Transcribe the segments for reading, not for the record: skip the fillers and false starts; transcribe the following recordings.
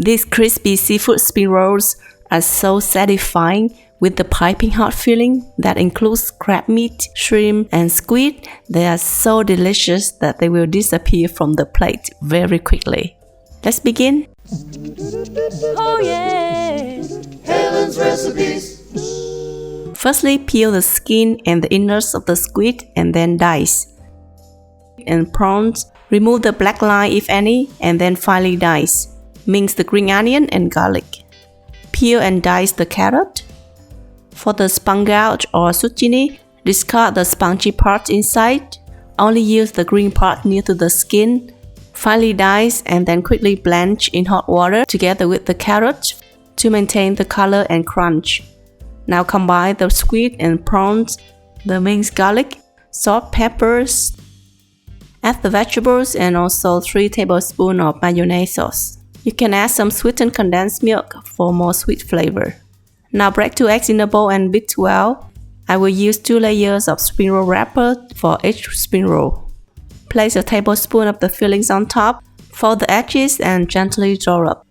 These crispy seafood spring rolls are so satisfying with the piping hot filling that includes crab meat, shrimp, and squid. They are so delicious that they will disappear from the plate very quickly. Let's begin. Oh yeah! Helen's recipes. Firstly, peel the skin and the innards of the squid and then dice. And prawns, remove the black line if any, and then finely dice. Mince the green onion and garlic. Peel and dice the carrot. For the spangout or zucchini, discard the spongy part inside. Only use the green part near to the skin. Finely dice and then quickly blanch in hot water together with the carrot to maintain the color and crunch. Now combine the squid and prawns, the minced garlic, salt, peppers. Add the vegetables and also 3 tablespoons of mayonnaise sauce. You can add some sweetened condensed milk for more sweet flavor. Now break 2 eggs in a bowl and beat well. I will use 2 layers of spring roll wrapper for each spring roll. Place a tablespoon of the fillings on top, fold the edges and gently draw up.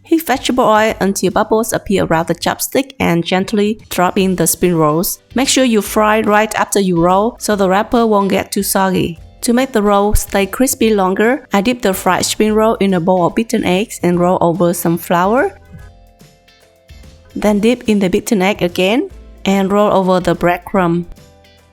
Heat vegetable oil until bubbles appear around the chopstick and gently drop in the spring rolls. Make sure you fry right after you roll so the wrapper won't get too soggy. To make the roll stay crispy longer, I dip the fried spring roll in a bowl of beaten eggs and roll over some flour. Then dip in the beaten egg again and roll over the breadcrumb.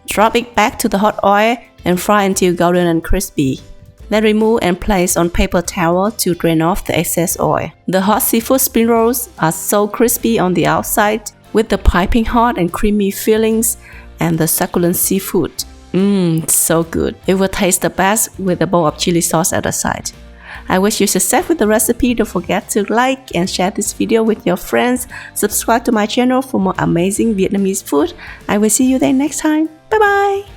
Drop it back to the hot oil and fry until golden and crispy. Then remove and place on paper towel to drain off the excess oil. The hot seafood spring rolls are so crispy on the outside with the piping hot and creamy fillings and the succulent seafood. So good. It will taste the best with a bowl of chili sauce at the side. I wish you success with the recipe. Don't forget to like and share this video with your friends. Subscribe to my channel for more amazing Vietnamese food. I will see you there next time. Bye bye!